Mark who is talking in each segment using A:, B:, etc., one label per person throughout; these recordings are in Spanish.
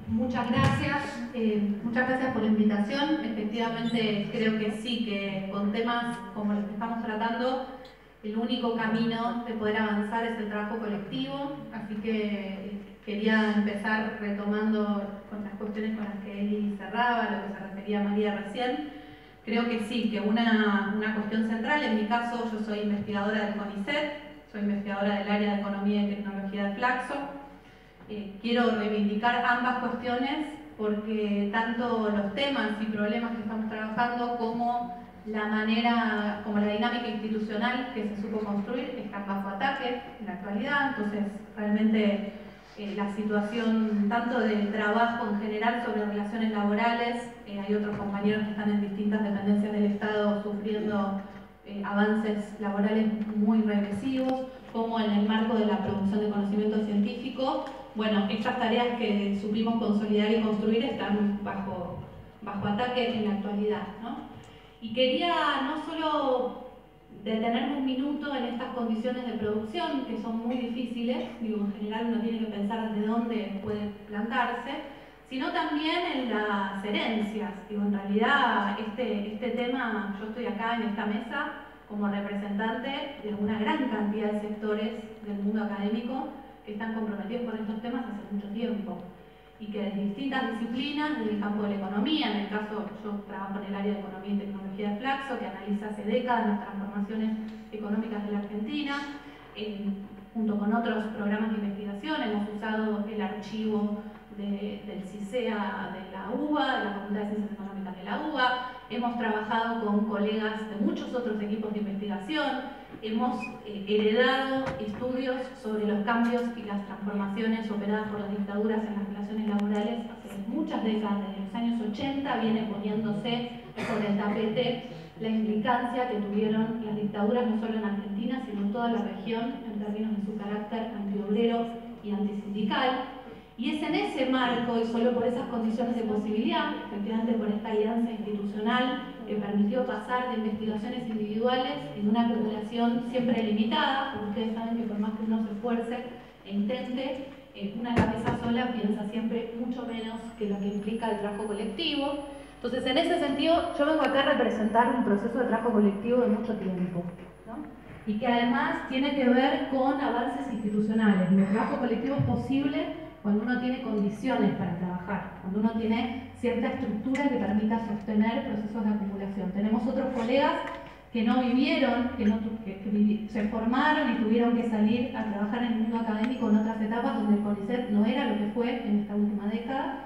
A: Muchas gracias por la invitación. Efectivamente, creo que sí, que con temas como los que estamos tratando, el único camino de poder avanzar es el trabajo colectivo, así que quería empezar retomando con las cuestiones con las que Eli cerraba, lo que se refería María recién. Creo que sí, que una cuestión central, en mi caso yo soy investigadora del CONICET, soy investigadora del área de Economía y Tecnología de Flaxo. Quiero reivindicar ambas cuestiones porque tanto los temas y problemas que estamos trabajando como la manera, como la dinámica institucional que se supo construir están bajo ataque en la actualidad. Entonces realmente la situación tanto del trabajo en general sobre relaciones laborales, hay otros compañeros que están en distintas dependencias del Estado sufriendo avances laborales muy regresivos, como en el marco de la producción de conocimiento científico. Bueno, estas tareas que supimos consolidar y construir están bajo ataque en la actualidad, ¿no? Y quería no solo detenerme un minuto en estas condiciones de producción, que son muy difíciles, digo, en general uno tiene que pensar de dónde puede plantarse, sino también en las herencias. Digo, en realidad este tema, yo estoy acá en esta mesa como representante de una gran cantidad de sectores del mundo académico que están comprometidos con estos temas hace mucho tiempo y que desde distintas disciplinas, desde el campo de la economía, en el caso yo trabajo en el área de Economía y Tecnología de Flaxo, que analiza hace décadas las transformaciones económicas de la Argentina, junto con otros programas de investigación, hemos usado el archivo del CISEA de la UBA, de la Facultad de Ciencias Económicas de la UBA, hemos trabajado con colegas de muchos otros equipos de investigación, hemos heredado estudios sobre los cambios y las transformaciones operadas por las dictaduras en las relaciones laborales hace muchas décadas. Desde los años 80 viene poniéndose sobre el tapete la implicancia que tuvieron las dictaduras no solo en Argentina, sino en toda la región en términos de su carácter antiobrero y antisindical. Y es en ese marco, y solo por esas condiciones de posibilidad, efectivamente por esta alianza institucional que permitió pasar de investigaciones individuales en una acumulación siempre limitada, porque ustedes saben que por más que uno se esfuerce e intente, una cabeza sola piensa siempre mucho menos que lo que implica el trabajo colectivo. Entonces, en ese sentido, yo vengo acá a representar un proceso de trabajo colectivo de mucho tiempo, ¿no? Y que además tiene que ver con avances institucionales. El trabajo colectivo es posible cuando uno tiene condiciones para trabajar, cuando uno tiene cierta estructura que permita sostener procesos de acumulación. Tenemos otros colegas que no vivieron, que se formaron y tuvieron que salir a trabajar en el mundo académico en otras etapas donde el CONICET no era lo que fue en esta última década,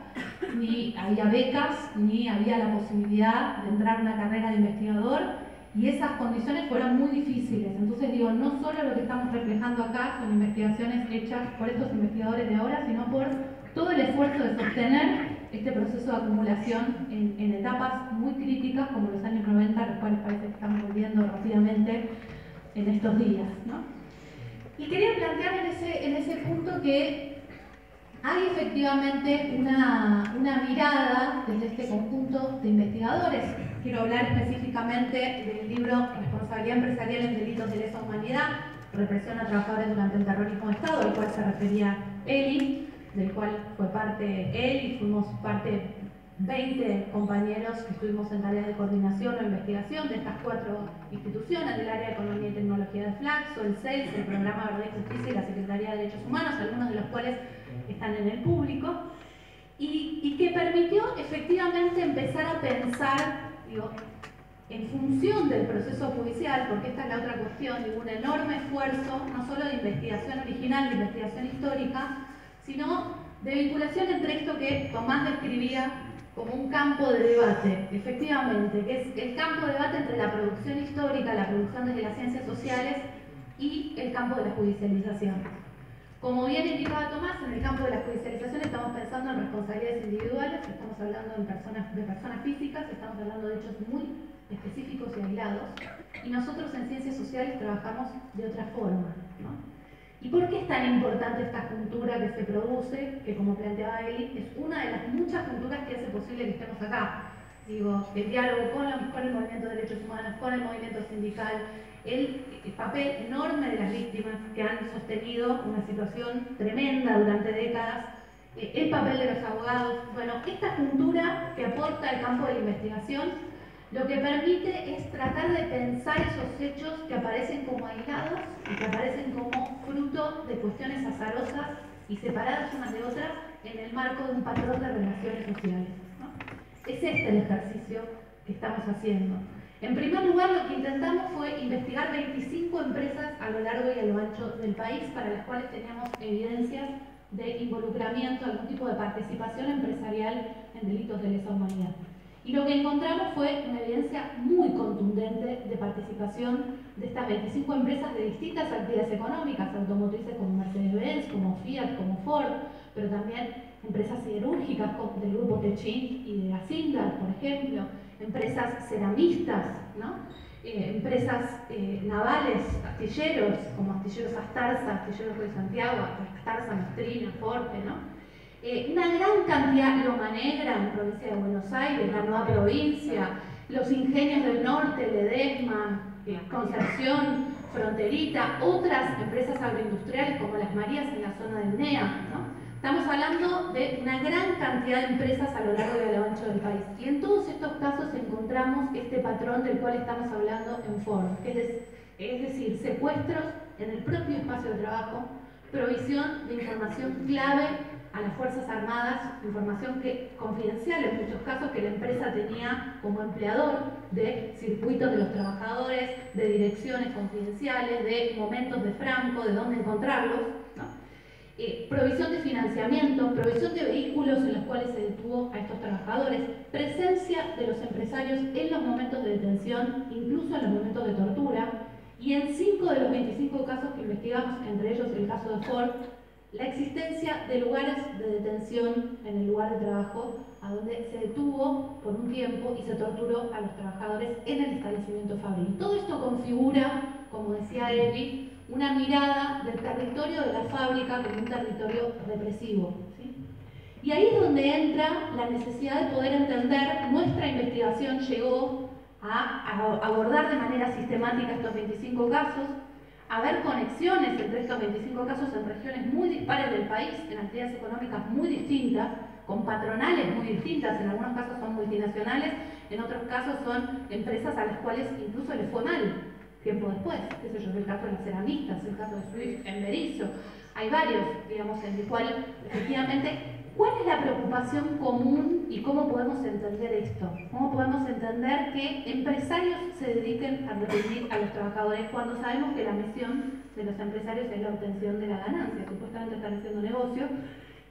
A: ni había becas, ni había la posibilidad de entrar a una carrera de investigador, y esas condiciones fueron muy difíciles. Entonces digo, no solo lo que estamos reflejando acá son investigaciones hechas por estos investigadores de ahora, sino por todo el esfuerzo de sostener este proceso de acumulación en etapas muy críticas como los años 90, los cuales parece que estamos volviendo rápidamente en estos días, ¿no? Y quería plantear en ese punto que hay efectivamente una mirada desde este conjunto de investigadores. Quiero hablar específicamente del libro Responsabilidad Empresarial en Delitos de Lesa Humanidad, Represión a Trabajadores durante el Terrorismo de Estado, al cual se refería Eli, del cual fue parte él y fuimos parte 20 compañeros que estuvimos en tareas de coordinación o investigación de estas 4 instituciones del área de Economía y Tecnología de Flaxo, el CELS, el Programa Verdad y Justicia y la Secretaría de Derechos Humanos, algunos de los cuales están en el público, y que permitió efectivamente empezar a pensar, digo, en función del proceso judicial, porque esta es la otra cuestión, digo, un enorme esfuerzo, no solo de investigación original, de investigación histórica, sino de vinculación entre esto que Tomás describía como un campo de debate, efectivamente, que es el campo de debate entre la producción histórica, la producción desde las ciencias sociales y el campo de la judicialización. Como bien indicaba Tomás, en el campo de la judicialización estamos pensando en responsabilidades individuales, estamos hablando de personas físicas, estamos hablando de hechos muy específicos y aislados, y nosotros en ciencias sociales trabajamos de otra forma, ¿no? ¿Y por qué es tan importante esta cultura que se produce, que como planteaba Eli, es una de las muchas culturas que hace posible que estemos acá? Digo, el diálogo con el movimiento de derechos humanos, con el movimiento sindical, el papel enorme de las víctimas que han sostenido una situación tremenda durante décadas el papel de los abogados. Bueno, esta cultura que aporta el campo de la investigación lo que permite es tratar de pensar esos hechos que aparecen como aislados y que aparecen como fruto de cuestiones azarosas y separadas unas de otras en el marco de un patrón de relaciones sociales, ¿no? Es este el ejercicio que estamos haciendo. En primer lugar, lo que intentamos fue investigar 25 empresas a lo largo y a lo ancho del país para las cuales teníamos evidencias de involucramiento, algún tipo de participación empresarial en delitos de lesa humanidad. Y lo que encontramos fue una evidencia muy contundente de participación de estas 25 empresas de distintas actividades económicas, automotrices como Mercedes-Benz, como Fiat, como Ford, pero también empresas siderúrgicas del grupo Techint y de Asindar, por ejemplo, empresas ceramistas, ¿no? Empresas navales, astilleros, como Astilleros Astarza, Astilleros de Santiago, Astarza, Maestrina, Forte, ¿no? Una gran cantidad, Loma Negra en provincia de Buenos Aires, la nueva provincia, los ingenios del norte, Ledesma, Concepción, Fronterita, otras empresas agroindustriales como las Marías en la zona del NEA, ¿no? Estamos hablando de una gran cantidad de empresas a lo largo y a lo ancho del país. Y en todos estos casos encontramos este patrón del cual estamos hablando en Ford, es decir, secuestros en el propio espacio de trabajo, provisión de información clave a las Fuerzas Armadas, información confidencial en muchos casos que la empresa tenía como empleador, de circuitos de los trabajadores, de direcciones confidenciales, de momentos de Franco, de dónde encontrarlos, ¿no? Provisión de financiamiento, provisión de vehículos en los cuales se detuvo a estos trabajadores, presencia de los empresarios en los momentos de detención, incluso en los momentos de tortura, y en 5 de los 25 casos que investigamos, entre ellos el caso de Ford, la existencia de lugares de detención en el lugar de trabajo a donde se detuvo por un tiempo y se torturó a los trabajadores en el establecimiento fabril. Todo esto configura, como decía Evi, una mirada del territorio de la fábrica como un territorio represivo, ¿sí? Y ahí es donde entra la necesidad de poder entender. Nuestra investigación llegó a abordar de manera sistemática estos 25 casos, a ver conexiones entre estos 25 casos en regiones muy dispares del país, en actividades económicas muy distintas, con patronales muy distintas. En algunos casos son multinacionales, en otros casos son empresas a las cuales incluso les fue mal tiempo después. Qué sé yo, el caso de las ceramistas, el caso de Swift en Berisso. Hay varios, digamos, en el cual efectivamente, ¿cuál es la preocupación común y cómo podemos entender esto? ¿Cómo podemos entender que empresarios se dediquen a reprimir a los trabajadores cuando sabemos que la misión de los empresarios es la obtención de la ganancia? Supuestamente están haciendo negocio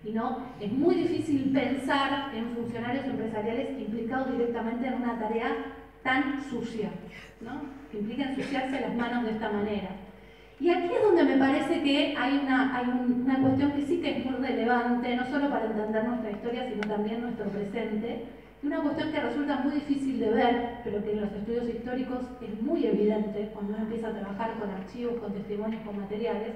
A: y no, es muy difícil pensar en funcionarios empresariales implicados directamente en una tarea tan sucia, ¿no? Que implica ensuciarse las manos de esta manera. Y aquí es donde me parece que hay una cuestión que sí que es muy relevante, no solo para entender nuestra historia, sino también nuestro presente, y una cuestión que resulta muy difícil de ver, pero que en los estudios históricos es muy evidente cuando uno empieza a trabajar con archivos, con testimonios, con materiales,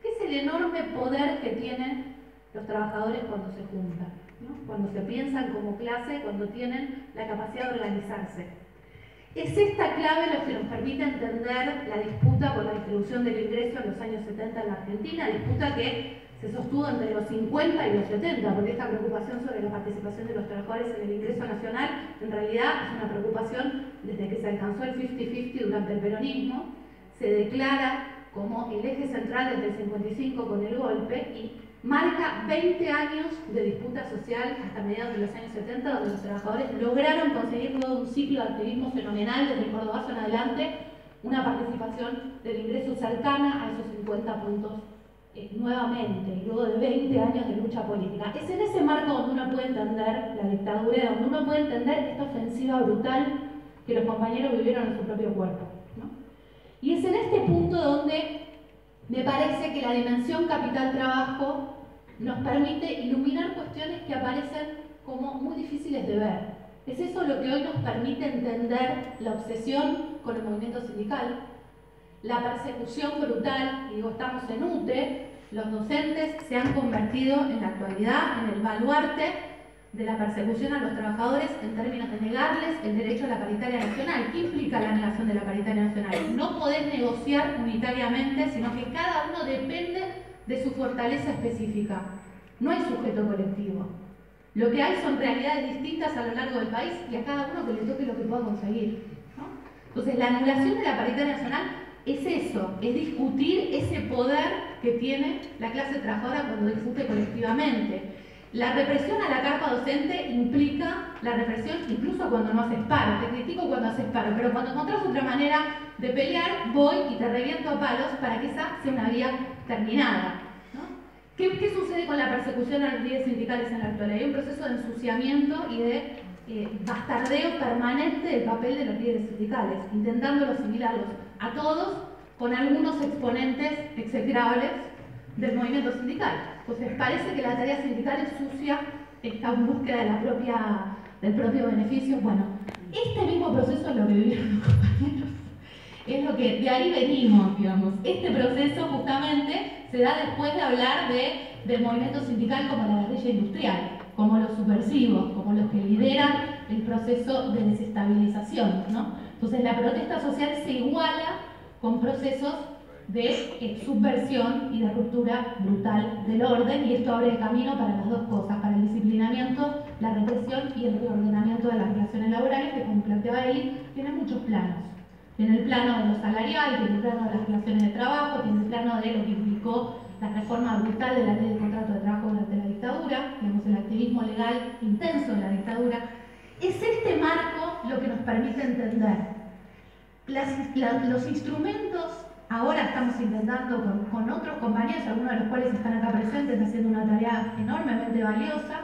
A: que es el enorme poder que tienen los trabajadores cuando se juntan, ¿no? Cuando se piensan como clase, cuando tienen la capacidad de organizarse. Es esta clave lo que nos permite entender la disputa por la distribución del ingreso en los años 70 en la Argentina, disputa que se sostuvo entre los 50 y los 70, porque esta preocupación sobre la participación de los trabajadores en el ingreso nacional en realidad es una preocupación desde que se alcanzó el 50-50 durante el peronismo, se declara como el eje central desde el 55 con el golpe y marca 20 años de disputa social hasta mediados de los años 70, donde los trabajadores lograron conseguir todo un ciclo de activismo fenomenal desde el Cordobazo en adelante, una participación del ingreso cercana a esos 50 puntos nuevamente, luego de 20 años de lucha política. Es en ese marco donde uno puede entender la dictadura, donde uno puede entender esta ofensiva brutal que los compañeros vivieron en su propio cuerpo, ¿no? Y es en este punto donde me parece que la dimensión capital-trabajo nos permite iluminar cuestiones que aparecen como muy difíciles de ver. Es eso lo que hoy nos permite entender la obsesión con el movimiento sindical, la persecución brutal, y digo, estamos en UTE, los docentes se han convertido en la actualidad en el baluarte de la persecución a los trabajadores en términos de negarles el derecho a la paritaria nacional. ¿Qué implica la negación de la paritaria nacional? No podés negociar unitariamente, sino que cada uno depende de su fortaleza específica. No hay sujeto colectivo. Lo que hay son realidades distintas a lo largo del país y a cada uno que le toque lo que pueda conseguir, ¿no? Entonces, la anulación de la paritaria nacional es eso, es discutir ese poder que tiene la clase trabajadora cuando discute colectivamente. La represión a la carpa docente implica la represión incluso cuando no haces paro. Te critico cuando haces paro, pero cuando encontrás otra manera de pelear, voy y te reviento a palos para que esa sea una vía terminada, ¿no? ¿Qué sucede con la persecución a los líderes sindicales en la actualidad? Hay un proceso de ensuciamiento y de bastardeo permanente del papel de los líderes sindicales, intentando asimilarlos a todos con algunos exponentes execrables del movimiento sindical. Entonces parece que la tarea sindical es sucia, está en búsqueda del propio beneficio. Bueno, este mismo proceso es lo que vivieron los compañeros, es lo que de ahí venimos, digamos. Este proceso justamente se da después de hablar del movimiento sindical como la guerrilla industrial, como los subversivos, como los que lideran el proceso de desestabilización, ¿no? Entonces la protesta social se iguala con procesos de subversión y de ruptura brutal del orden, y esto abre el camino para las dos cosas, para el disciplinamiento, la represión y el reordenamiento de las relaciones laborales, que, como planteaba ahí, tiene muchos planos. Tiene el plano de lo salarial, tiene el plano de las relaciones de trabajo, tiene el plano de lo que implicó la reforma brutal de la ley de contrato de trabajo durante la dictadura, digamos, el activismo legal intenso de la dictadura. Es este marco lo que nos permite entender los instrumentos. Ahora estamos intentando con otros compañeros, algunos de los cuales están acá presentes, haciendo una tarea enormemente valiosa,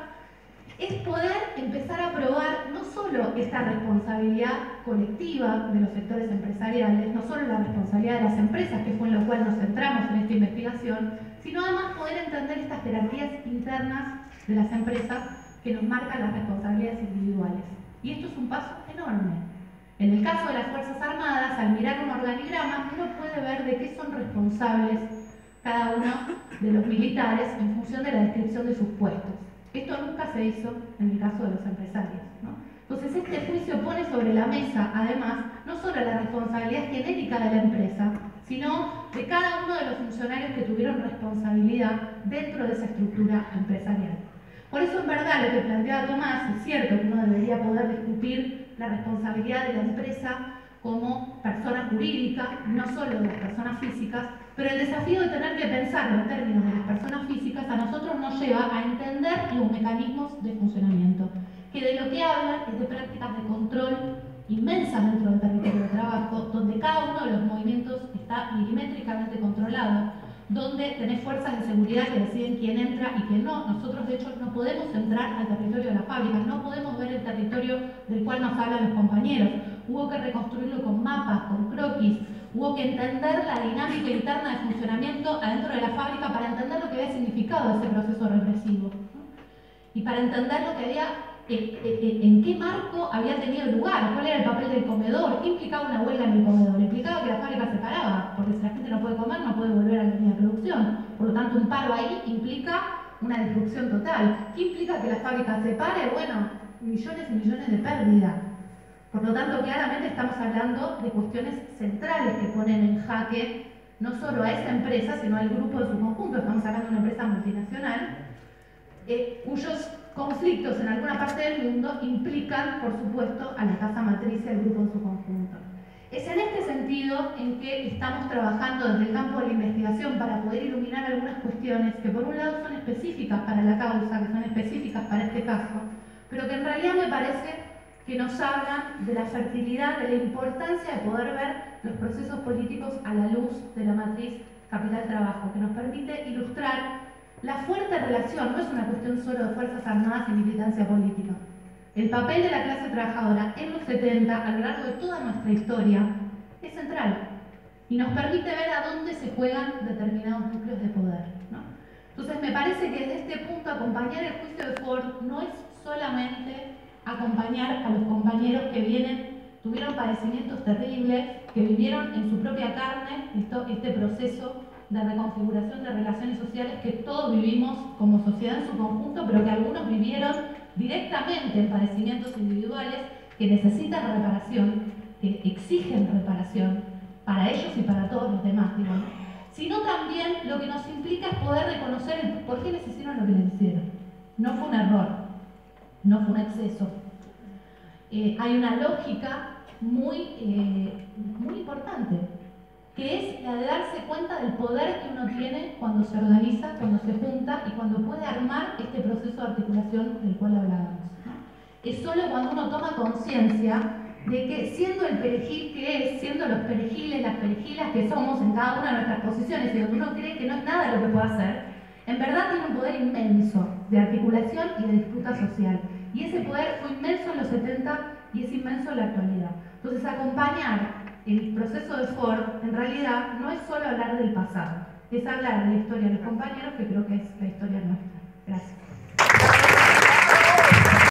A: es poder empezar a probar no solo esta responsabilidad colectiva de los sectores empresariales, no solo la responsabilidad de las empresas, que fue en lo cual nos centramos en esta investigación, sino además poder entender estas jerarquías internas de las empresas que nos marcan las responsabilidades individuales. Y esto es un paso enorme. En el caso de las Fuerzas Armadas, al mirar un organigrama, uno puede ver de qué son responsables cada uno de los militares en función de la descripción de sus puestos. Esto nunca se hizo en el caso de los empresarios, ¿no? Entonces este juicio pone sobre la mesa, además, no solo la responsabilidad genética de la empresa, sino de cada uno de los funcionarios que tuvieron responsabilidad dentro de esa estructura empresarial. Por eso, en verdad, lo que planteaba Tomás, es cierto que uno debería poder discutir la responsabilidad de la empresa como persona jurídica, no solo de las personas físicas, pero el desafío de tener que pensar en términos de las personas físicas a nosotros nos lleva a entender los mecanismos de funcionamiento, que de lo que hablan es de prácticas de control inmensas dentro del territorio de trabajo, donde cada uno de los movimientos está milimétricamente controlado, donde tenés fuerzas de seguridad que deciden quién entra y quién no. Nosotros, de hecho, no podemos entrar al territorio de la fábrica, no podemos ver el territorio del cual nos hablan los compañeros. Hubo que reconstruirlo con mapas, con croquis, hubo que entender la dinámica interna de funcionamiento adentro de la fábrica para entender lo que había significado ese proceso represivo, ¿no? Y para entender lo que había, en qué marco había tenido lugar, cuál era el papel del comedor, qué implicaba una huelga en el comedor. Implicaba que la fábrica se paraba, porque si la gente no puede comer, no puede volver a la línea de producción. Por lo tanto, un paro ahí implica una disrupción total. ¿Qué implica que la fábrica se pare? Bueno, millones y millones de pérdidas. Por lo tanto, claramente estamos hablando de cuestiones centrales que ponen en jaque no solo a esa empresa, sino al grupo en su conjunto. Estamos hablando de una empresa multinacional, cuyos conflictos en alguna parte del mundo implican, por supuesto, a la casa matriz y al grupo en su conjunto. Es en este sentido en que estamos trabajando desde el campo de la investigación para poder iluminar algunas cuestiones que por un lado son específicas para la causa, que son específicas para este caso, pero que en realidad me parece que nos hablan de la fertilidad, de la importancia de poder ver los procesos políticos a la luz de la matriz capital-trabajo, que nos permite ilustrar la fuerte relación. No es una cuestión solo de Fuerzas Armadas y militancia política. El papel de la clase trabajadora en los 70, a lo largo de toda nuestra historia, es central y nos permite ver a dónde se juegan determinados núcleos de poder, ¿no? Entonces me parece que desde este punto acompañar el juicio de Ford no es solamente acompañar a los compañeros que tuvieron padecimientos terribles, que vivieron en su propia carne este proceso de reconfiguración de relaciones sociales que todos vivimos como sociedad en su conjunto, pero que algunos vivieron directamente en padecimientos individuales que necesitan reparación, que exigen reparación para ellos y para todos los demás, digamos.
B: sino también lo que nos implica es poder reconocer por qué les hicieron lo que les hicieron. No fue un error, no fue un exceso. Hay una lógica muy importante, que es la de darse cuenta del poder que uno tiene cuando se organiza, cuando se junta y cuando puede armar este proceso de articulación del cual hablábamos. Es solo cuando uno toma conciencia de que siendo el perejil que es, siendo los perejiles, las perejilas que somos en cada una de nuestras posiciones y donde uno cree que no es nada lo que puede hacer, en verdad tiene un poder inmenso de articulación y de disputa social. Y ese poder fue inmenso en los 70 y es inmenso en la actualidad. Entonces, acompañar el proceso de Ford, en realidad, no es solo hablar del pasado, es hablar de la historia de los compañeros, que creo que es la historia nuestra. Gracias.